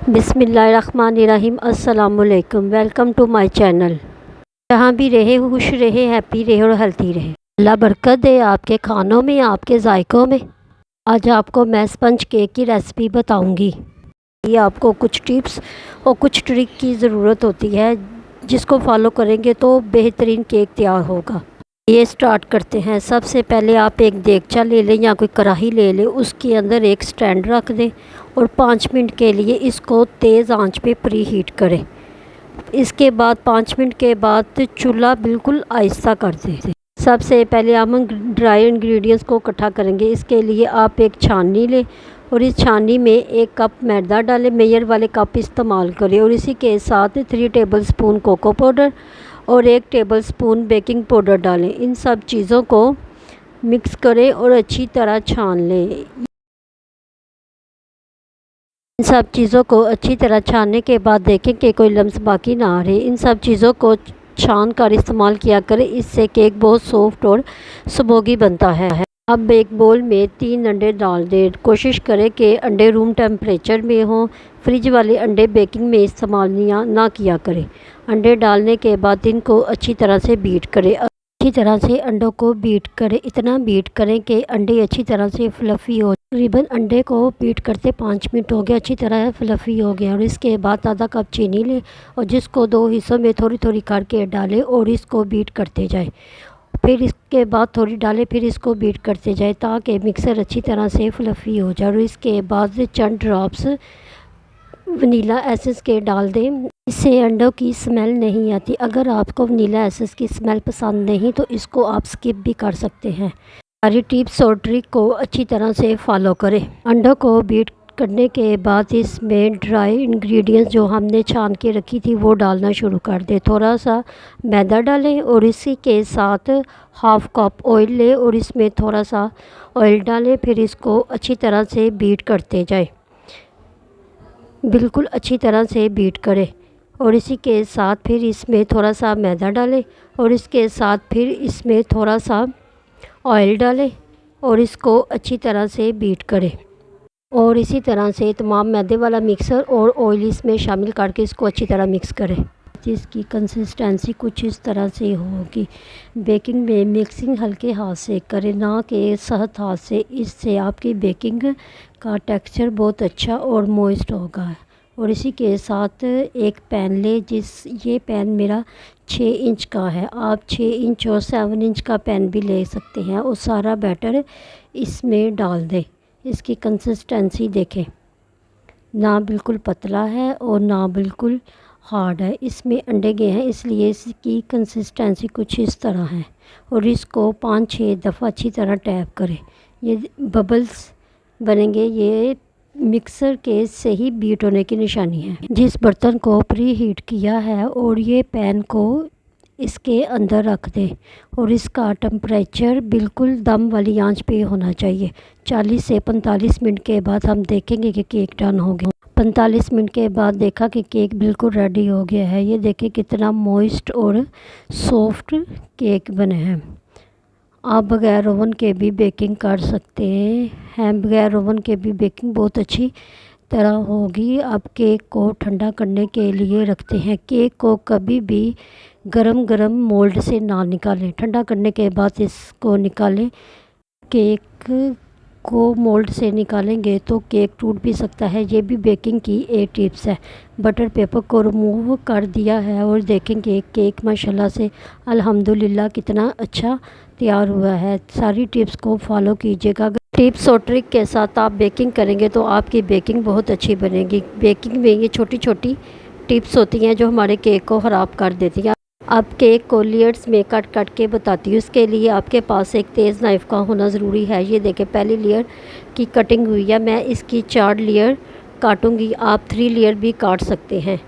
बिस्मिल्लाहिर्रहमानिर्रहीम। अस्सलामुअलैकुम। Welcome to my channel. जहाँ भी रहे खुश रहे, हैप्पी रहे और हेल्थी रहे। अल्लाह बरकत दे आपके खानों में, आपके जायकों में। आज आपको मैं स्पंज केक की रेसिपी बताऊंगी। ये आपको कुछ टिप्स और कुछ ट्रिक की ज़रूरत होती है, जिसको फॉलो करेंगे तो बेहतरीन केक तैयार होगा। ये स्टार्ट करते हैं। सबसे पहले आप एक देगचा ले लें या कोई कढ़ाई ले लें, उसके अंदर एक स्टैंड रख दें और 5 मिनट के लिए इसको तेज़ आंच पे प्री हीट करें। इसके बाद 5 मिनट के बाद चूल्हा बिल्कुल आहिस्ता कर दें। सबसे पहले हम ड्राई इंग्रेडिएंट्स को इकट्ठा करेंगे। इसके लिए आप एक छाननी लें और इस छाननी में 1 कप मैदा डालें। मेजर वाले कप इस्तेमाल करें और इसी के साथ 3 टेबलस्पून कोको पाउडर और 1 टेबलस्पून बेकिंग पाउडर डालें। इन सब चीज़ों को मिक्स करें और अच्छी तरह छान लें। इन सब चीज़ों को अच्छी तरह छानने के बाद देखें कि कोई लम्स बाकी ना रहे। इन सब चीज़ों को छान कर इस्तेमाल किया करें, इससे केक बहुत सॉफ्ट और स्मोगी बनता है। अब एक बोल में 3 अंडे डाल दें। कोशिश करें कि अंडे रूम टेम्परेचर में हों। फ्रिज वाले अंडे बेकिंग में इस्तेमाल ना किया करें। अंडे डालने के बाद इनको अच्छी तरह से बीट करें। अच्छी तरह से अंडों को बीट करें, इतना बीट करें कि अंडे अच्छी तरह से फ्लफ़ी हो। तकरीबन अंडे को बीट करते 5 मिनट हो गया, अच्छी तरह फ्लफ़ी हो गया। और इसके बाद आधा कप चीनी लें और जिसको 2 हिस्सों में थोड़ी थोड़ी करके डालें और इसको बीट करते जाएं। फिर इसके बाद थोड़ी डालें, फिर इसको बीट करते जाएं ताकि मिक्सर अच्छी तरह से फ्लफ़ी हो जाए। और इसके बाद चंद ड्रॉप्स वनीला एसेंस के डाल दें, इससे अंडों की स्मेल नहीं आती। अगर आपको वनीला एसेंस की स्मेल पसंद नहीं तो इसको आप स्किप भी कर सकते हैं। सारी टिप्स और ट्रिक को अच्छी तरह से फॉलो करें। अंडों को बीट करने के बाद इसमें ड्राई इंग्रेडिएंट्स जो हमने छान के रखी थी वो डालना शुरू कर दें। थोड़ा सा मैदा डालें और इसी के साथ हाफ़ कप ऑयल लें और इसमें थोड़ा सा ऑयल डालें। फिर इसको अच्छी तरह से बीट करते जाएं, बिल्कुल अच्छी तरह से बीट करें। और इसी के साथ फिर इसमें थोड़ा सा मैदा डालें और इसके साथ फिर इसमें थोड़ा सा ऑयल डालें और इसको अच्छी तरह से बीट करें। और इसी तरह से तमाम मैदे वाला मिक्सर और ऑयल इसमें शामिल करके इसको अच्छी तरह मिक्स करें। इसकी कंसिस्टेंसी कुछ इस तरह से होगी। बेकिंग में मिक्सिंग हल्के हाथ से करें, ना कि सख्त हाथ से। इससे आपकी बेकिंग का टेक्सचर बहुत अच्छा और मॉइस्ट होगा। और इसी के साथ एक पैन ले, ये पैन मेरा 6 इंच का है। आप 6 इंच और 7 इंच का पैन भी ले सकते हैं। और सारा बैटर इसमें डाल दें। इसकी कंसिस्टेंसी देखें, ना बिल्कुल पतला है और ना बिल्कुल हार्ड है। इसमें अंडे गए हैं इसलिए इसकी कंसिस्टेंसी कुछ इस तरह है। और इसको 5-6 दफ़ा अच्छी तरह टैप करें। ये बबल्स बनेंगे, ये मिक्सर के सही बीट होने की निशानी है। जिस बर्तन को प्री हीट किया है और ये पैन को इसके अंदर रख दें और इसका टेम्परेचर बिल्कुल दम वाली आंच पे होना चाहिए। 40 से 45 मिनट के बाद हम देखेंगे कि केक डन हो गया। 45 मिनट के बाद देखा कि केक बिल्कुल रेडी हो गया है। ये देखें कितना मॉइस्ट और सॉफ्ट केक बने हैं। आप बग़ैर ओवन के भी बेकिंग कर सकते हैं। बग़ैर ओवन के भी बेकिंग बहुत अच्छी तरह होगी। अब केक को ठंडा करने के लिए रखते हैं। केक को कभी भी गरम मोल्ड से ना निकालें। ठंडा करने के बाद इसको निकालें। केक को मोल्ड से निकालेंगे तो केक टूट भी सकता है। ये भी बेकिंग की एक टिप्स है। बटर पेपर को रिमूव कर दिया है और देखेंगे केक माशाल्लाह से अल्हम्दुलिल्लाह कितना अच्छा तैयार हुआ है। सारी टिप्स को फॉलो कीजिएगा। टिप्स और ट्रिक के साथ आप बेकिंग करेंगे तो आपकी बेकिंग बहुत अच्छी बनेगी। बेकिंग में ये छोटी छोटी टिप्स होती हैं जो हमारे केक को ख़राब कर देती हैं। अब केक को लेयर्स में कट के बताती हूँ। इसके लिए आपके पास एक तेज़ नाइफ़ का होना ज़रूरी है। ये देखें पहली लेयर की कटिंग हुई है। मैं इसकी 4 लेयर काटूँगी। आप 3 लेयर भी काट सकते हैं।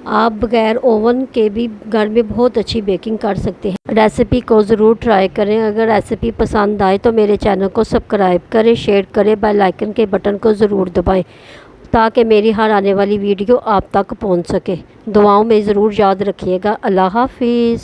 आप बग़ैर ओवन के भी घर में बहुत अच्छी बेकिंग कर सकते हैं। रेसिपी को ज़रूर ट्राई करें। अगर रेसिपी पसंद आए तो मेरे चैनल को सब्सक्राइब करें, शेयर करें, बेल आइकन के बटन को ज़रूर दबाएं ताकि मेरी हर आने वाली वीडियो आप तक पहुंच सके। दुआओं में ज़रूर याद रखिएगा। अल्लाह हाफिज़।